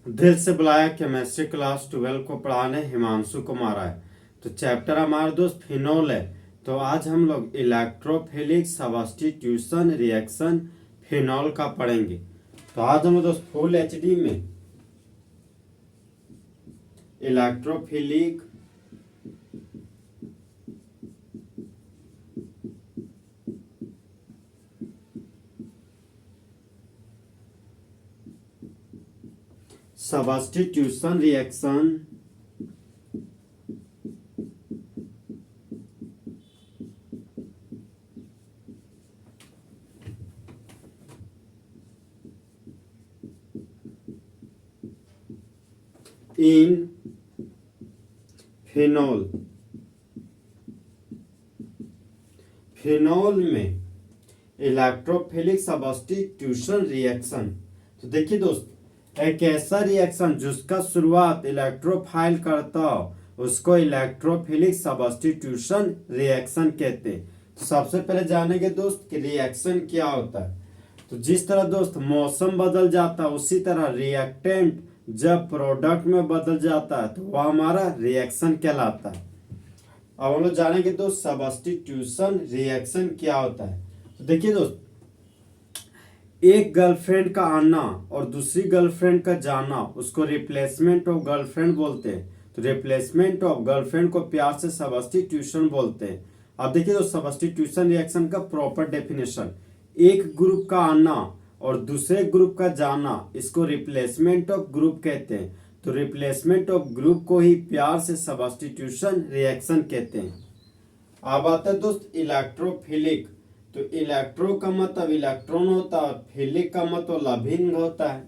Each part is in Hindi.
दिल से बुलाया केमिस्ट्री क्लास 12 को पढ़ाने हिमांशु कुमार है। तो चैप्टर हमारा दोस्त फिनोल है। तो आज हम लोग इलेक्ट्रोफिलिक सब्स्टिट्यूशन रिएक्शन फिनोल का पढ़ेंगे। तो आज हम लोग दोस्त फुल एचडी में electrophilic substitution reaction in phenol. Phenol में इलेक्ट्रोफिलिक सब्स्टिट्यूशन रिएक्शन। तो देखिए दोस्त, एक ऐसा रिएक्शन जिसका शुरुआत इलेक्ट्रोफाइल करता हो उसको इलेक्ट्रोफिलिक सब्स्टिट्यूशन रिएक्शन कहते हैं। तो सबसे पहले जानेंगे दोस्त कि रिएक्शन क्या होता है। तो जिस तरह दोस्त मौसम बदल जाता है उसी तरह रिएक्टेंट जब प्रोडक्ट में बदल जाता है तो वह हमारा रिएक्शन कहलाता है। अब हम लोग जानेंगे दोस्त सब्स्टिट्यूशन रिएक्शन क्या होता है। तो देखिए दोस्त, एक गर्लफ्रेंड का आना और दूसरी गर्लफ्रेंड का जाना उसको रिप्लेसमेंट ऑफ गर्लफ्रेंड बोलते हैं। तो रिप्लेसमेंट ऑफ गर्लफ्रेंड को प्यार से सब्स्टिट्यूशन बोलते हैं। अब देखिए दोस्त, सब्स्टिट्यूशन रिएक्शन का प्रॉपर डेफिनेशन, एक ग्रुप का आना और दूसरे ग्रुप का जाना इसको रिप्लेसमेंट ऑफ ग्रुप कहते हैं। तो रिप्लेसमेंट ऑफ ग्रुप को ही प्यार से सब्स्टिट्यूशन रिएक्शन कहते हैं। अब आता है दोस्त इलेक्ट्रोफिलिक। तो इलेक्ट्रो का मतलब इलेक्ट्रॉन होता है, फिलिक का मतलब लविंग होता है।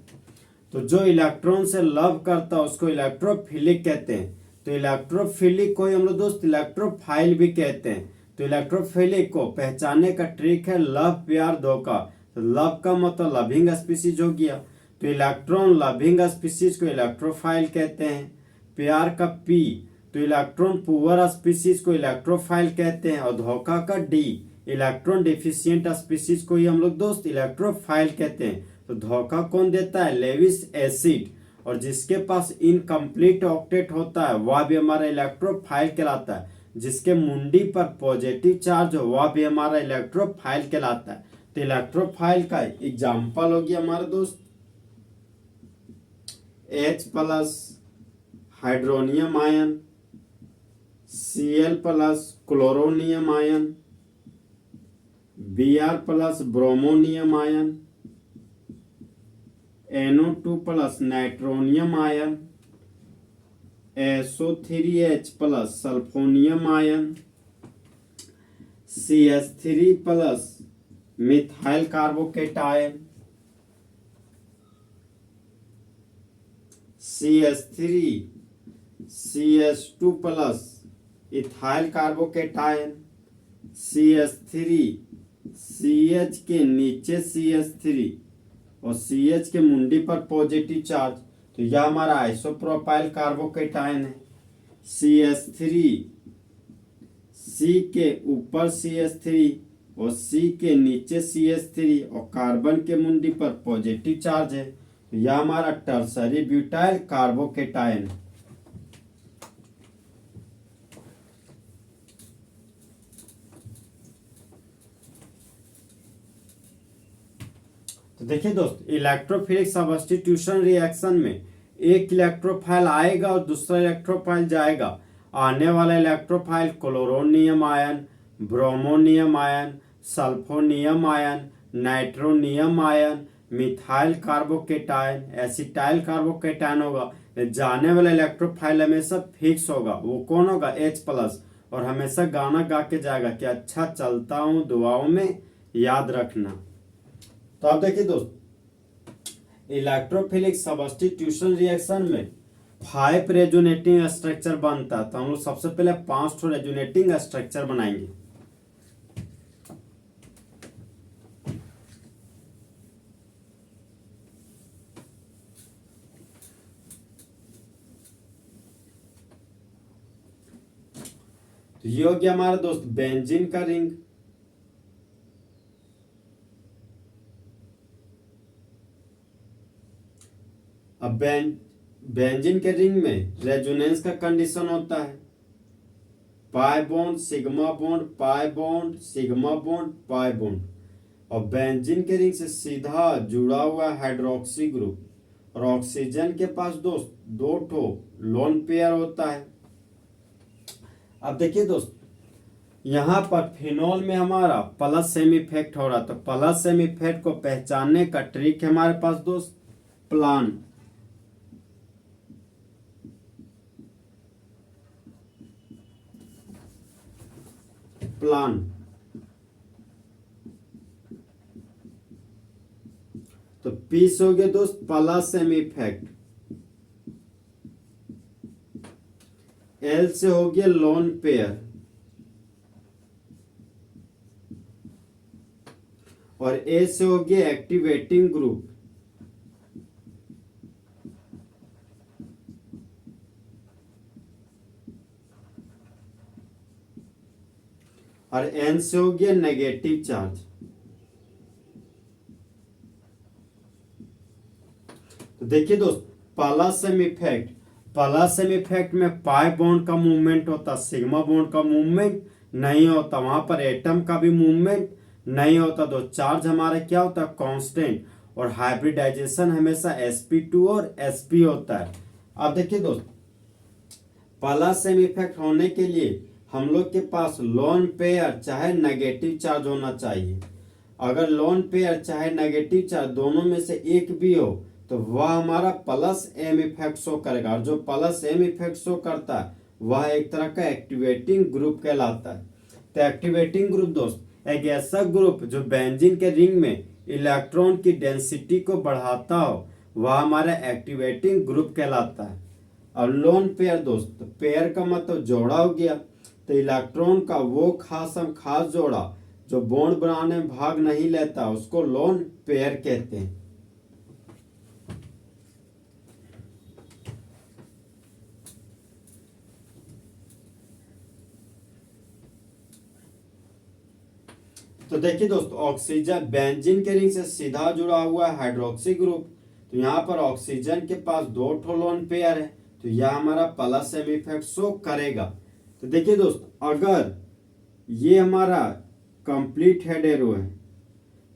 तो जो इलेक्ट्रॉन से लव करता है उसको इलेक्ट्रोफिलिक कहते हैं। तो इलेक्ट्रोफिलिक को हम लोग दोस्त इलेक्ट्रोफाइल भी कहते हैं। तो इलेक्ट्रोफिलिक को पहचानने का ट्रिक है लव प्यार धोखा। तो लव का मतलब लविंग स्पीसीज हो गया, तो इलेक्ट्रॉन लविंग स्पीसीज को इलेक्ट्रोफाइल कहते हैं। प्यार का पी, तो इलेक्ट्रॉन पुअर स्पीसीज को इलेक्ट्रोफाइल कहते हैं। और धोखा का डी, इलेक्ट्रॉन डिफिशियंट स्पीसीज को ही हम लोग दोस्त इलेक्ट्रोफाइल कहते हैं। तो धोखा कौन देता है? Lewis acid. और जिसके पास इनकम्प्लीट ऑक्टेट होता है वह भी हमारा इलेक्ट्रोफाइल कहलाता है। जिसके मुंडी पर पॉजिटिव चार्ज हो वह भी हमारा इलेक्ट्रोफाइल कहलाता है। तो इलेक्ट्रोफाइल का एग्जाम्पल हो गया हमारा दोस्त H plus hydronium ion, Cl plus chloronium ion, Br plus bromonium ion, NO2 plus nitronium ion, SO3H plus सल्फोनियम ion, CH3 plus methyl carbocation, CH3 CH2 plus ethyl carbocation, CH3 CH के नीचे CH3 और CH के मुंडी पर पॉजिटिव चार्ज, तो यह हमारा आइसोप्रोपाइल कार्बोकेटायन है। CH3 C के ऊपर CH3 और C के नीचे CH3 और कार्बन के मुंडी पर पॉजिटिव चार्ज है, तो यह हमारा टर्सरी ब्यूटाइल कार्बोकेटायन है। तो देखिए दोस्त, इलेक्ट्रोफिलिक सब्स्टिट्यूशन रिएक्शन में एक इलेक्ट्रोफाइल आएगा और दूसरा इलेक्ट्रोफाइल जाएगा। आने वाला electrophile chloronium ion, bromonium ion, सल्फोनियम ion, nitronium ion, methyl carbocation, acetyl carbocation होगा। जाने वाला इलेक्ट्रोफाइल हमेशा फिक्स होगा, वो कौन होगा? H plus. और हमेशा गाना गा के जाएगा कि अच्छा चलता हूँ दुआओं में याद रखना। तो आप देखिए दोस्त, इलेक्ट्रोफिलिक सब्स्टिट्यूशन रिएक्शन में 5 रेजोनेटिंग स्ट्रक्चर बनता है। तो हम लोग सबसे पहले 5 रेजोनेटिंग स्ट्रक्चर बनाएंगे। तो ये हो गया हमारा दोस्त बेंजीन का रिंग। अब बेंजीन के रिंग में रेजोनेंस का कंडीशन होता है pi bond sigma bond pi bond sigma bond pi bond. और बेंजीन के रिंग से सीधा जुड़ा हुआ हाइड्रोक्सी ग्रुप और ऑक्सीजन के पास दोस्त दो ठो लोन पेयर होता है। अब देखिए दोस्त यहाँ पर फिनोल में हमारा प्लस सेम इफेक्ट हो रहा, तो प्लस सेम इफेक्ट को पहचानने का ट्रिक है हमारे पास दोस्त प्लान। प्लान तो पीस हो गया दोस्त प्लस सेम इफेक्ट, एल से हो गया लोन पेयर और ए से हो गया एक्टिवेटिंग ग्रुप और एन से हो गया नेगेटिव चार्ज। तो देखिए दोस्त प्लस सेम इफेक्ट में पाई बॉन्ड का मूवमेंट होता, सिग्मा बॉन्ड का मूवमेंट नहीं होता, वहां पर एटम का भी मूवमेंट नहीं होता। तो चार्ज हमारा क्या होता है कांस्टेंट और हाइब्रिडाइजेशन हमेशा sp2 और sp होता है। अब देखिए दोस्त प्लस सेम इफेक्ट होने के लिए हम लोग के पास लोन पेयर चाहे नेगेटिव चार्ज होना चाहिए। अगर लोन पेयर चाहे नेगेटिव चार्ज दोनों में से एक भी हो तो वह हमारा प्लस एम इफेक्ट शो करेगा, और जो प्लस एम इफेक्ट शो करता है वह एक तरह का एक्टिवेटिंग ग्रुप कहलाता है। तो एक्टिवेटिंग ग्रुप दोस्त एक ऐसा ग्रुप जो बेंजीन के रिंग में इलेक्ट्रॉन की डेंसिटी को बढ़ाता हो वह हमारा एक्टिवेटिंग ग्रुप कहलाता है। और लोन पेयर दोस्त पेयर का मतलब जोड़ा हो गया, तो इलेक्ट्रॉन का वो खास जोड़ा जो बॉन्ड बनाने में भाग नहीं लेता उसको लोन पेयर कहते हैं। तो देखिए दोस्तों ऑक्सीजन बेंजीन के रिंग से सीधा जुड़ा हुआ है हाइड्रोक्सी ग्रुप, तो यहाँ पर ऑक्सीजन के पास दो ठो लोन पेयर है, तो यह हमारा प्लस सेम इफेक्ट शो करेगा। तो देखिए दोस्त अगर ये हमारा कंप्लीट हेड एरो है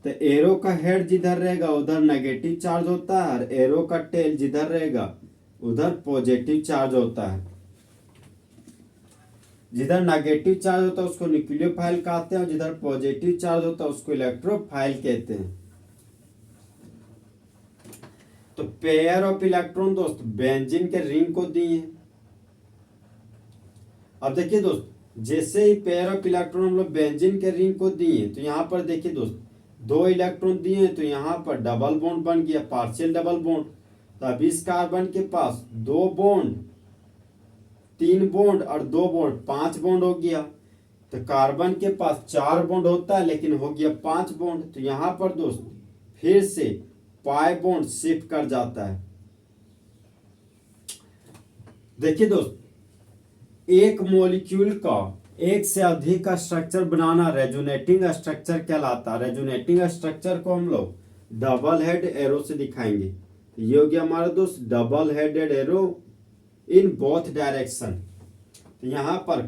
तो एरो का हेड जिधर रहेगा उधर नेगेटिव चार्ज होता है और एरो का टेल जिधर रहेगा उधर पॉजिटिव चार्ज होता है। जिधर नेगेटिव चार्ज होता है उसको न्यूक्लियोफाइल कहते हैं और जिधर पॉजिटिव चार्ज होता है उसको इलेक्ट्रोफाइल कहते हैं। तो पेयर ऑफ इलेक्ट्रॉन दोस्त बेंजीन के रिंग को दिए। अब देखिए दोस्त जैसे ही पेयर ऑफ इलेक्ट्रॉन हम लोग बेंजीन के रिंग को दिए तो यहाँ पर देखिए दोस्त दो इलेक्ट्रॉन दिए तो यहाँ पर डबल बॉन्ड बन गया, पार्शियल डबल बॉन्ड। तो अब इस कार्बन के पास दो बॉन्ड, तीन बॉन्ड और दो बॉन्ड, पांच बॉन्ड हो गया। तो कार्बन के पास चार बॉन्ड होता है लेकिन हो गया पांच बॉन्ड। तो यहाँ पर दोस्त फिर से पाई बॉन्ड शिफ्ट कर जाता है। देखिए दोस्त एक मॉलिक्यूल का एक से अधिक का स्ट्रक्चर बनाना रेजोनेटिंग स्ट्रक्चर कहलाता है। रेजोनेटिंग स्ट्रक्चर को हम लोग डबल हेड एरो से दिखाएंगे। तो ये हो गया हमारा दोस्त double headed arrow in both direction. तो यहाँ पर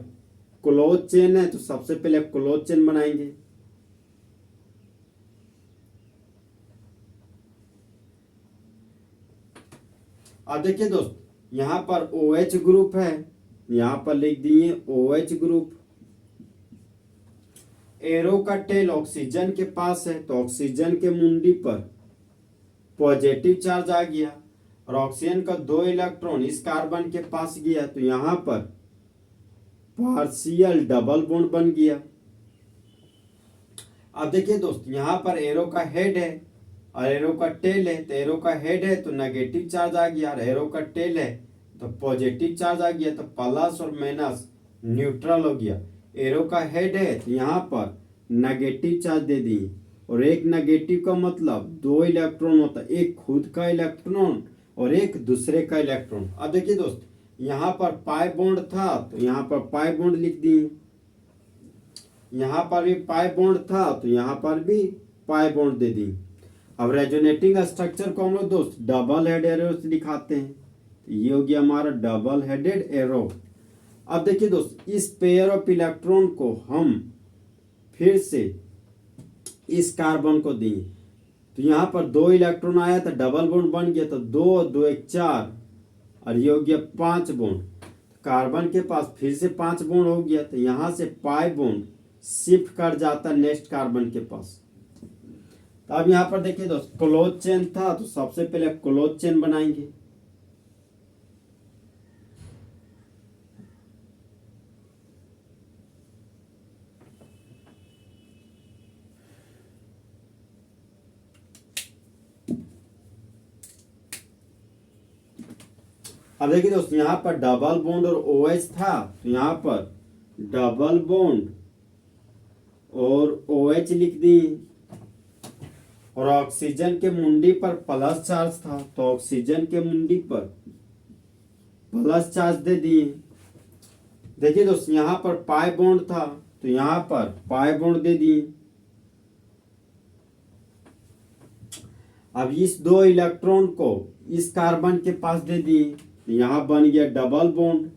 क्लोज चेन है तो सबसे पहले क्लोज चेन बनाएंगे। अब देखिए दोस्त यहाँ पर OH ग्रुप है, यहाँ पर लिख दिए OH ग्रुप। एरो का टेल ऑक्सीजन के पास है तो ऑक्सीजन के मुंडी पर पॉजिटिव चार्ज आ गया और ऑक्सीजन का दो इलेक्ट्रॉन इस कार्बन के पास गया तो यहाँ पर पार्शियल डबल बॉन्ड बन गया। अब देखिए दोस्त यहाँ पर एरो का हेड है और एरो का टेल है। तो एरो का हेड है तो नेगेटिव चार्ज आ गया और एरो का टेल है तो पॉजिटिव चार्ज आ गया। तो प्लस और माइनस न्यूट्रल हो गया। एरो का हेड है तो यहाँ पर नेगेटिव चार्ज दे दिए और एक नेगेटिव का मतलब दो इलेक्ट्रॉन होता है, एक खुद का इलेक्ट्रॉन और एक दूसरे का इलेक्ट्रॉन। अब देखिए दोस्त यहाँ पर पाई बॉन्ड था तो यहाँ पर पाई बॉन्ड लिख दिए, यहाँ पर भी पाई बॉन्ड था तो यहाँ पर भी पाई बॉन्ड दे दी। अब रेजोनेटिंग स्ट्रक्चर को हम लोग दोस्त डबल हेड एरो से दिखाते हैं। ये हो गया हमारा डबल हेडेड एरो। अब देखिए दोस्त, इस पेयर ऑफ इलेक्ट्रॉन को हम फिर से इस कार्बन को दिए, तो यहाँ पर 2 इलेक्ट्रॉन आया था, डबल बॉन्ड बन गया, तो 2 2 1 4 और ये हो गया 5 बॉन्ड। कार्बन के पास फिर से 5 बॉन्ड हो गया, तो यहाँ से पाई बॉन्ड शिफ्ट कर जाता नेक्स्ट कार्बन के पास। तो अब यहाँ पर देखिए दोस्त, क्लोज चेन था, तो सबसे पहले क्लोज चेन बनाएंगे। अब देखिए दोस्तों, यहाँ पर डबल बॉन्ड और OH था, तो यहाँ पर डबल बॉन्ड और OH लिख दी। और ऑक्सीजन के मुंडी पर प्लस चार्ज था, तो ऑक्सीजन के मुंडी पर प्लस चार्ज दे दिए। देखिए दोस्तों, यहाँ पर पाई बॉन्ड था, तो यहाँ पर पाई बॉन्ड दे दिए। अब इस 2 इलेक्ट्रॉन को इस कार्बन के पास दे दिए, यहां बन गया डबल बॉन्ड।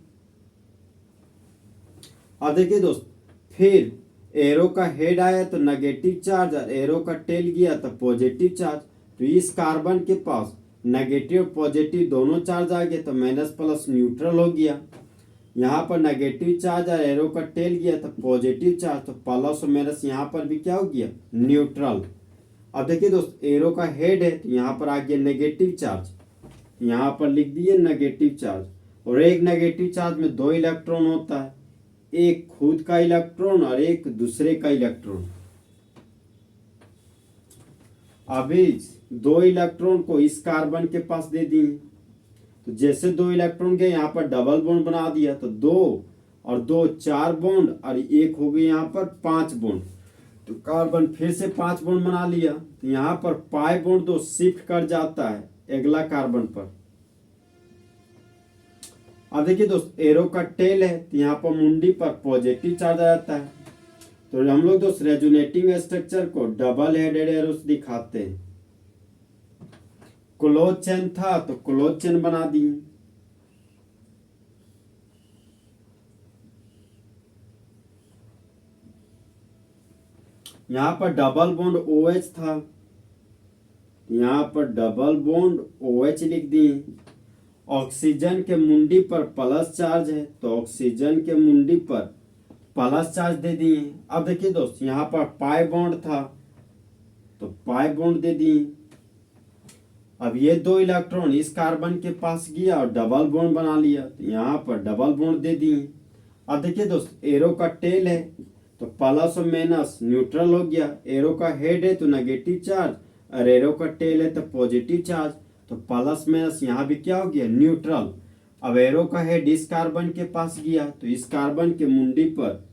अब देखिए दोस्त, फिर एरो का हेड आया तो नेगेटिव चार्ज, और एरो का टेल गया तो पॉजिटिव चार्ज। तो इस कार्बन के पास नेगेटिव पॉजिटिव दोनों चार्ज आ गए, तो माइनस प्लस न्यूट्रल हो गया। यहाँ पर नेगेटिव चार्ज और एरो का टेल गया तो पॉजिटिव चार्ज, तो प्लस और माइनस यहाँ पर भी क्या हो गया, न्यूट्रल। अब देखिए दोस्त, एरो का हेड है, तो यहाँ पर आ गया नेगेटिव चार्ज, यहाँ पर लिख दिए नेगेटिव चार्ज। और एक नेगेटिव चार्ज में 2 इलेक्ट्रॉन होता है, एक खुद का इलेक्ट्रॉन और एक दूसरे का इलेक्ट्रॉन। अभी 2 इलेक्ट्रॉन को इस कार्बन के पास दे दिए, तो जैसे 2 इलेक्ट्रॉन के यहाँ पर डबल बॉन्ड बना दिया, तो 2 और 2 4 बॉन्ड और एक हो गए यहाँ पर 5 बॉन्ड। तो कार्बन फिर से 5 बॉन्ड बना लिया, तो यहाँ पर पाई बॉन्ड 2 शिफ्ट कर जाता है अगला कार्बन पर। अब देखिए दोस्त, एरो का टेल है, तो यहाँ पर मुंडी पर पॉजिटिव चार्ज आ जाता है। तो हम लोग दोस्त रेजोनेटिंग स्ट्रक्चर को डबल हेडेड एरो से दिखाते हैं। क्लोज चेन था, तो क्लोज चेन बना दिए। यहाँ पर डबल बॉन्ड OH था, यहाँ पर डबल बॉन्ड OH लिख दिए। ऑक्सीजन के मुंडी पर प्लस चार्ज है, तो ऑक्सीजन के मुंडी पर प्लस चार्ज दे दिए। अब देखिए दोस्त, यहाँ पर पाई बॉन्ड था, तो पाई बॉन्ड दे दिए। अब ये 2 इलेक्ट्रॉन इस कार्बन के पास गया और डबल बॉन्ड बना लिया, तो यहाँ पर डबल बॉन्ड दे दिए। अब देखिए दोस्त, एरो का टेल है, तो प्लस और माइनस न्यूट्रल हो गया। एरो का हेड है तो नेगेटिव चार्ज, और एरो का टेल है तो पॉजिटिव चार्ज, तो प्लस माइनस यहाँ भी क्या हो गया, न्यूट्रल। अब एरो का हेड इस कार्बन के पास गया, तो इस कार्बन के मुंडी पर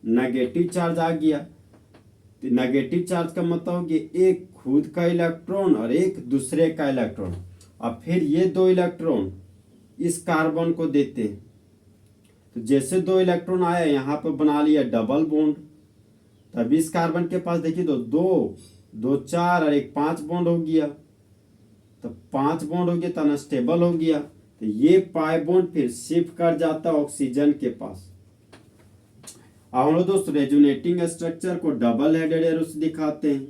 नेगेटिव चार्ज आ गया। तो नेगेटिव चार्ज का मतलब हो गया एक खुद का इलेक्ट्रॉन और एक दूसरे का इलेक्ट्रॉन। अब फिर ये 2 इलेक्ट्रॉन इस कार्बन को देते हैं, तो जैसे 2 इलेक्ट्रॉन आया, यहाँ पर बना लिया डबल बॉन्ड। तब इस कार्बन के पास देखिए 2 2 4 और एक 5 बॉन्ड हो गया, तो 5 बॉन्ड हो गया तो अनस्टेबल हो गया। तो ये पाई बॉन्ड फिर शिफ्ट कर जाता ऑक्सीजन के पास। अब हम लोग दोस्तों रेजोनेटिंग स्ट्रक्चर को डबल हेडेड एरो से दिखाते हैं।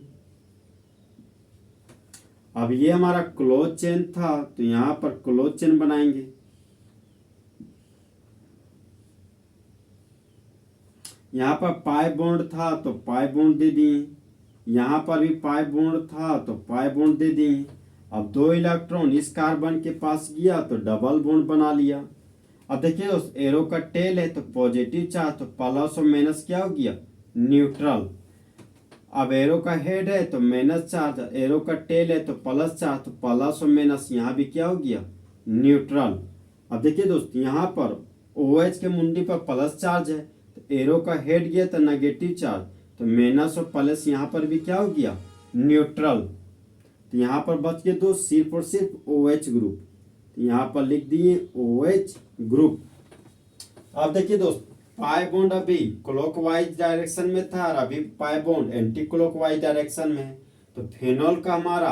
अब ये हमारा क्लोज चेन था, तो यहाँ पर क्लोज चेन बनाएंगे। यहाँ पर पाई बॉन्ड था, तो पाई बॉन्ड दे दिए। यहाँ पर भी पाई बॉन्ड था, तो पाई बॉन्ड दे दिए। अब 2 इलेक्ट्रॉन इस कार्बन के पास गया, तो डबल बॉन्ड बना लिया। अब देखिए दोस्त, एरो का टेल है तो पॉजिटिव चार्ज, तो प्लस और माइनस क्या हो गया, न्यूट्रल। अब एरो का हेड है तो माइनस चार्ज, एरो का टेल है तो प्लस चार्ज, तो प्लस और माइनस यहाँ भी क्या हो गया, न्यूट्रल। अब देखिए दोस्त, यहाँ पर OH के मुंडी पर प्लस चार्ज है, तो एरो का हेड गया तो नेगेटिव चार्ज, तो माइनस और प्लस यहाँ पर भी क्या हो गया, न्यूट्रल। तो यहाँ पर बच गए दो सिर्फ और सिर्फ OH ग्रुप, तो यहाँ पर लिख दिए OH ग्रुप। अब देखिए दोस्त, पाई बॉन्ड अभी क्लॉकवाइज डायरेक्शन में था और अभी pi bond anti clockwise direction में है। तो फेनॉल का हमारा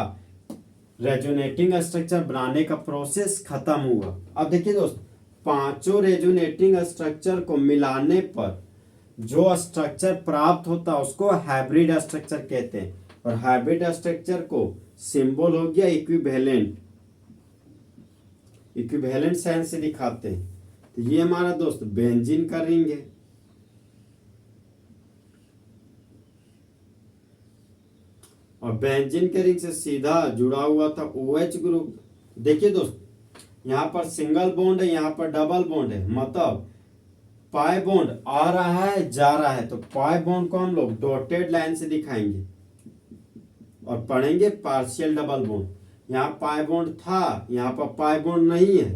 रेजोनेटिंग स्ट्रक्चर बनाने का प्रोसेस खत्म हुआ। अब देखिए दोस्त, पांचों रेजोनेटिंग स्ट्रक्चर को मिलाने पर जो स्ट्रक्चर प्राप्त होता है उसको हाइब्रिड स्ट्रक्चर कहते हैं। और हाइब्रिड स्ट्रक्चर को सिंबल हो गया इक्विवेलेंट, इक्विवेलेंट साइन से दिखाते हैं। तो ये हमारा दोस्त बेंजीन का रिंग है, और बेंजीन के रिंग से सीधा जुड़ा हुआ था OH ग्रुप। देखिए दोस्त, यहाँ पर सिंगल बॉन्ड है, यहाँ पर डबल बॉन्ड है, मतलब पाई बॉन्ड आ रहा है जा रहा है, तो पाई बॉन्ड को हम लोग डॉटेड लाइन से दिखाएंगे और पढ़ेंगे पार्शियल डबल बॉन्ड। यहाँ पाई बॉन्ड था, यहाँ पर पाई बॉन्ड नहीं है,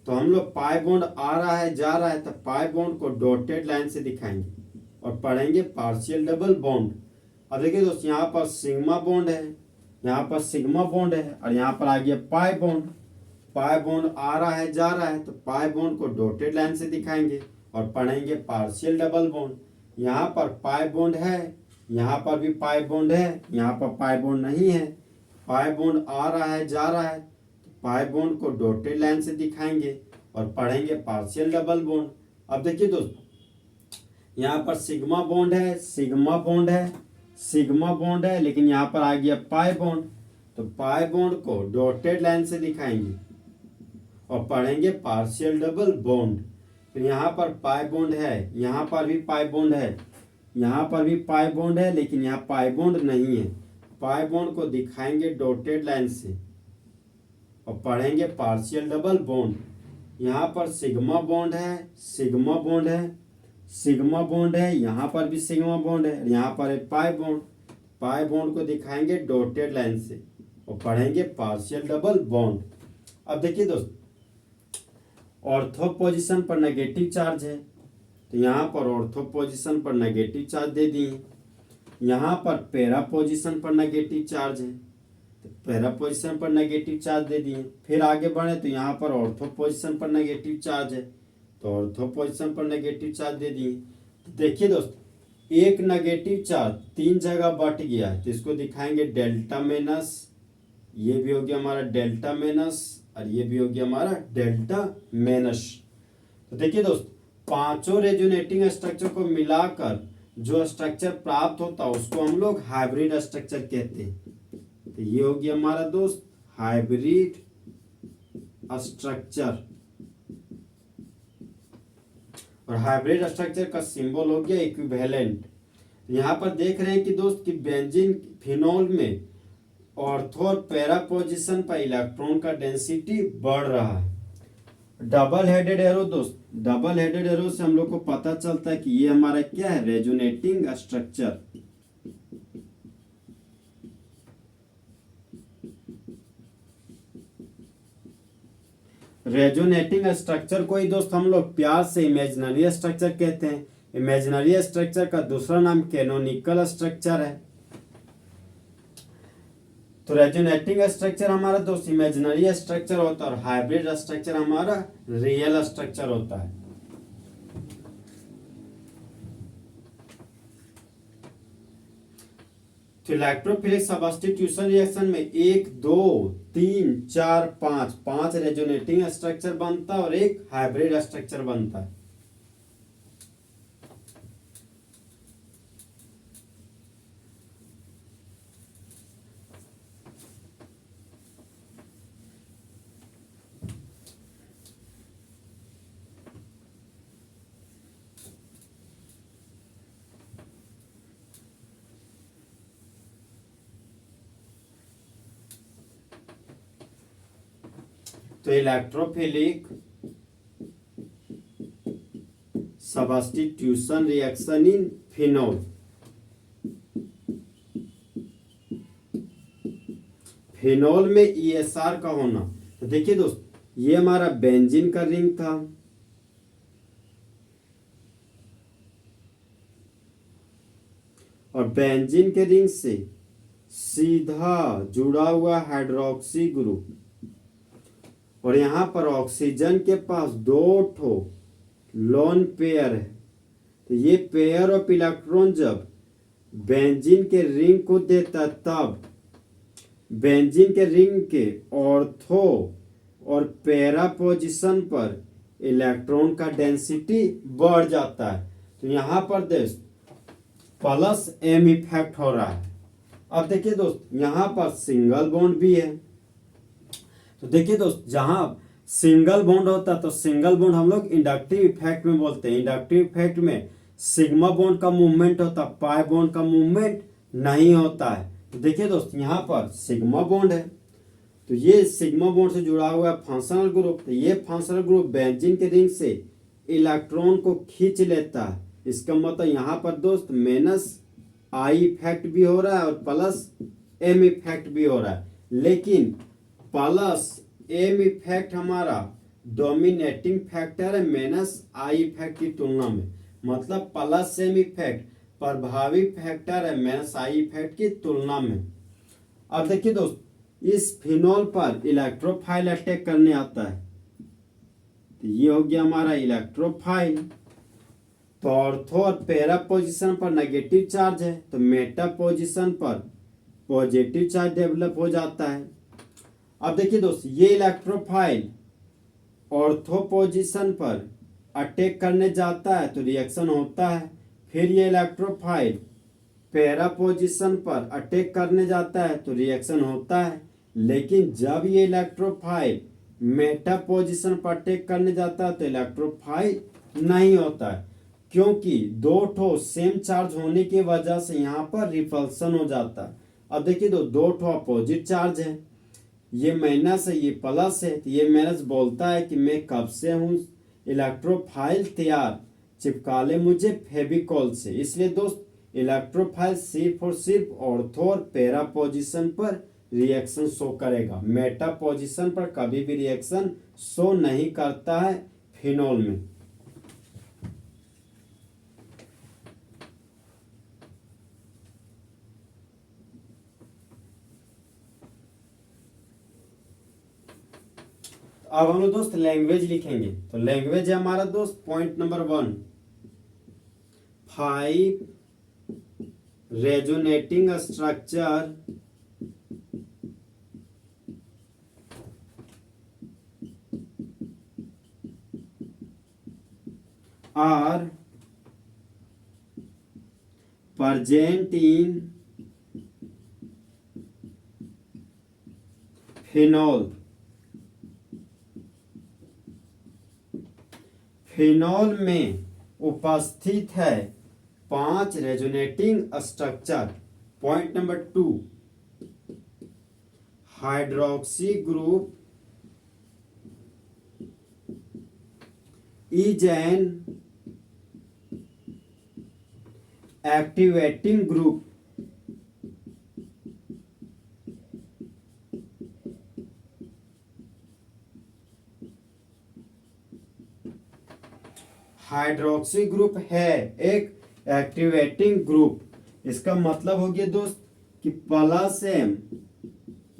तो हम लोग पाई बॉन्ड आ रहा है जा रहा है, तो पाई बॉन्ड को डॉटेड लाइन से दिखाएंगे और पढ़ेंगे पार्शियल डबल बॉन्ड। अब देखिए दोस्त, यहाँ पर सिग्मा बॉन्ड है, यहाँ पर सिग्मा बॉन्ड है, और यहाँ पर आ गया पाई बॉन्ड। पाई बॉन्ड आ रहा है जा रहा है, तो पाई बॉन्ड को डॉटेड लाइन से दिखाएंगे और पढ़ेंगे पार्शियल डबल बॉन्ड। यहाँ पर पाई बॉन्ड है, यहाँ पर भी पाई बॉन्ड है, यहाँ पर पाई बॉन्ड नहीं है। पाई बॉन्ड आ रहा है जा रहा है, तो पाई बॉन्ड को डॉटेड लाइन से दिखाएंगे और पढ़ेंगे पार्शियल डबल बॉन्ड। अब देखिए दोस्त, यहाँ पर सिग्मा बॉन्ड है, सिग्मा बॉन्ड है, सिग्मा बॉन्ड है, लेकिन यहाँ पर आ गया पाई बॉन्ड, तो पाई बॉन्ड को डॉटेड लाइन से दिखाएंगे और पढ़ेंगे पार्शियल डबल बॉन्ड। फिर यहाँ पर पाई बॉन्ड है, यहाँ पर भी पाई बॉन्ड है, यहाँ पर भी पाई बॉन्ड है, लेकिन यहाँ पाई बॉन्ड नहीं है। पाई बॉन्ड को दिखाएंगे डॉटेड लाइन से और पढ़ेंगे पार्शियल डबल बॉन्ड। यहाँ पर सिग्मा बॉन्ड है, सिग्मा बॉन्ड है, सिग्मा बॉन्ड है, यहाँ पर भी सिग्मा बॉन्ड है, यहाँ पर है पाई बॉन्ड। पाई बॉन्ड को दिखाएंगे डॉटेड लाइन से और पढ़ेंगे पार्शियल डबल बॉन्ड। अब देखिए दोस्त, ऑर्थो पोजीशन पर नेगेटिव चार्ज है, तो यहाँ पर ऑर्थो पोजीशन पर नेगेटिव चार्ज दे दिए। यहाँ पर पैरा पोजीशन पर नेगेटिव चार्ज है, तो पैरा पोजीशन पर नेगेटिव चार्ज दे दिए। फिर आगे बढ़े तो यहाँ पर ऑर्थो पोजीशन पर नेगेटिव चार्ज है, तो ऑर्थो पोजीशन पर नेगेटिव चार्ज दे दिए। तो देखिए दोस्त, एक नेगेटिव चार्ज 3 जगह बट गया है, तो इसको दिखाएंगे डेल्टा माइनस, ये भी हो गया हमारा डेल्टा माइनस, और ये भी हो गया हमारा डेल्टा माइनस। तो देखिए दोस्त, पांचों रेजोनेटिंग स्ट्रक्चर को मिलाकर जो स्ट्रक्चर प्राप्त होता है उसको हम लोग हाइब्रिड स्ट्रक्चर कहते हैं। तो ये हो गया हमारा दोस्त हाइब्रिड स्ट्रक्चर, और हाइब्रिड स्ट्रक्चर का सिंबल हो गया इक्विवेलेंट। यहाँ पर देख रहे हैं कि दोस्त कि बेंजीन फिनोल में ऑर्थो और पैरा पोजीशन पर इलेक्ट्रॉन का डेंसिटी बढ़ रहा है। डबल हेडेड एरो दोस्त, डबल हेडेड एरो से हम लोग को पता चलता है कि ये हमारा क्या है, रेजोनेटिंग स्ट्रक्चर। रेजोनेटिंग स्ट्रक्चर को ही दोस्त हम लोग प्यार से इमेजिनरी स्ट्रक्चर कहते हैं। इमेजिनरी स्ट्रक्चर का दूसरा नाम कैनोनिकल स्ट्रक्चर है। तो रेजोनेटिंग स्ट्रक्चर हमारा दोस्त इमेजिनरी स्ट्रक्चर होता है और हाइब्रिड स्ट्रक्चर हमारा रियल स्ट्रक्चर होता है। तो इलेक्ट्रोफिलिक सब्स्टिट्यूशन रिएक्शन में 1 2 3 4 5 5 रेजोनेटिंग स्ट्रक्चर बनता है और एक हाइब्रिड स्ट्रक्चर बनता है। तो electrophilic substitution reaction in phenol, phenol में ESR का होना। तो देखिए दोस्त, ये हमारा बेंजीन का रिंग था, और बेंजीन के रिंग से सीधा जुड़ा हुआ हाइड्रोक्सी ग्रुप, और यहाँ पर ऑक्सीजन के पास 2 ठो लोन पेयर है। तो ये पेयर ऑफ इलेक्ट्रॉन जब बेंजीन के रिंग को देता तब बेंजीन के रिंग के ऑर्थो और पैरा पोजीशन पर इलेक्ट्रॉन का डेंसिटी बढ़ जाता है। तो यहाँ पर दोस्त प्लस एम इफेक्ट हो रहा है। अब देखिए दोस्त यहाँ पर सिंगल बॉन्ड भी है। तो देखिए दोस्त जहां सिंगल बॉन्ड होता है तो सिंगल बॉन्ड हम लोग इंडक्टिव इफेक्ट में बोलते हैं। इंडक्टिव इफेक्ट में सिग्मा बॉन्ड का मूवमेंट होता है, पाई बॉन्ड का मूवमेंट नहीं होता है। तो देखिए दोस्त यहाँ पर सिग्मा बॉन्ड है, तो ये सिग्मा बॉन्ड से जुड़ा हुआ है फंक्शनल ग्रुप। तो ये फंक्शनल ग्रुप बेंजीन के रिंग से इलेक्ट्रॉन को खींच लेता है। इसका मतलब यहाँ पर दोस्त माइनस आई इफेक्ट भी हो रहा है और प्लस एम इफेक्ट भी हो रहा है, लेकिन प्लस एम इफेक्ट हमारा डोमिनेटिंग फैक्टर है माइनस आई इफेक्ट की तुलना में। मतलब प्लस एम इफेक्ट प्रभावी फैक्टर है माइनस आई इफेक्ट की तुलना में। अब देखिए दोस्त इस फिनोल पर इलेक्ट्रोफाइल अटैक करने आता है। तो ये हो गया हमारा इलेक्ट्रोफाइल। तो ऑर्थो और पैरा पोजीशन पर नेगेटिव चार्ज है, तो मेटा पोजीशन पर पॉजिटिव चार्ज डेवलप हो जाता है। अब देखिए दोस्त ये इलेक्ट्रोफाइल ऑर्थो पोजीशन पर अटैक करने जाता है तो रिएक्शन होता है। फिर ये इलेक्ट्रोफाइल पैरा पोजीशन पर अटैक करने जाता है तो रिएक्शन होता है। लेकिन जब ये इलेक्ट्रोफाइल मेटा पोजीशन पर अटैक करने जाता है तो इलेक्ट्रोफाइल नहीं होता है, क्योंकि दो ठो सेम चार्ज होने की वजह से यहाँ पर रिपल्सन हो जाता है। अब देखिए दो ठो अपोजिट चार्ज है, ये माइनस है ये प्लस है। तो ये माइनस बोलता है कि मैं कब से हूँ इलेक्ट्रोफाइल तैयार, चिपका ले मुझे फेविकॉल से। इसलिए दोस्त इलेक्ट्रोफाइल सिर्फ और सिर्फ ऑर्थो और पैरा पोजीशन पर रिएक्शन शो करेगा, मेटा पोजीशन पर कभी भी रिएक्शन शो नहीं करता है फिनोल में। अब हम लोग दोस्त लैंग्वेज लिखेंगे। तो लैंग्वेज है हमारा दोस्त point number 1, 5 resonating structure are present in phenol। Phenol में उपस्थित है 5 resonating structure. Point number 2, hydroxy group is an activating group. Hydroxy group है एक एक्टिवेटिंग ग्रुप। इसका मतलब हो गया दोस्त कि प्लस एम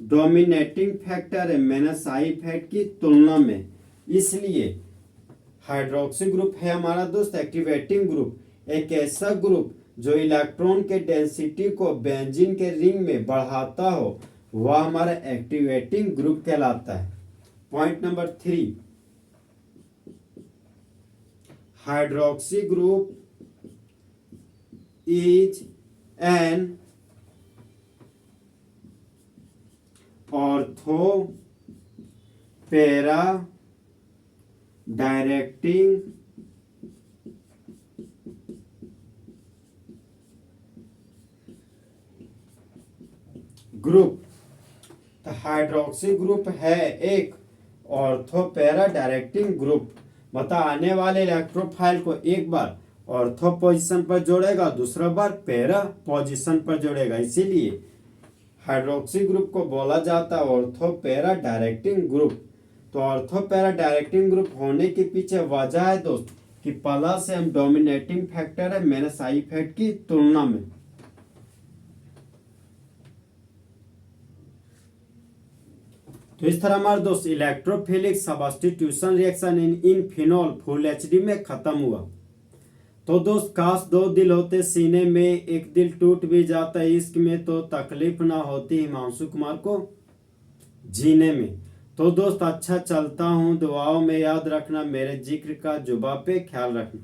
डोमिनेटिंग फैक्टर है माइनस आई इफेक्ट की तुलना में, इसलिए हाइड्रोक्सी ग्रुप है हमारा दोस्त एक्टिवेटिंग ग्रुप। एक ऐसा ग्रुप जो इलेक्ट्रॉन के डेंसिटी को बेंजीन के रिंग में बढ़ाता हो वह हमारा एक्टिवेटिंग ग्रुप कहलाता है। Point number 3, hydroxy group is N ortho para directing group. तो हाइड्रोक्सी ग्रुप है एक ऑर्थो पैरा डायरेक्टिंग ग्रुप। मतलब आने वाले इलेक्ट्रोफाइल को एक बार ऑर्थो पोजीशन पर जोड़ेगा, दूसरा बार पैरा पोजीशन पर जोड़ेगा, इसीलिए हाइड्रोक्सी ग्रुप को बोला जाता है ऑर्थो पैरा डायरेक्टिंग ग्रुप। तो ऑर्थो पैरा डायरेक्टिंग ग्रुप होने के पीछे वजह है दोस्त कि प्लस एम डोमिनेटिंग फैक्टर है माइनस आई इफेक्ट की तुलना में। तो इस तरह हमारे दोस्त electrophilic substitution reaction in phenol full HD में खत्म हुआ। तो दोस्त काश दो दिल होते सीने में, एक दिल टूट भी जाता इश्क में तो तकलीफ ना होती हिमांशु कुमार को जीने में। तो दोस्त अच्छा चलता हूँ, दुआओं में याद रखना, मेरे जिक्र का जुबा पे ख्याल रखना।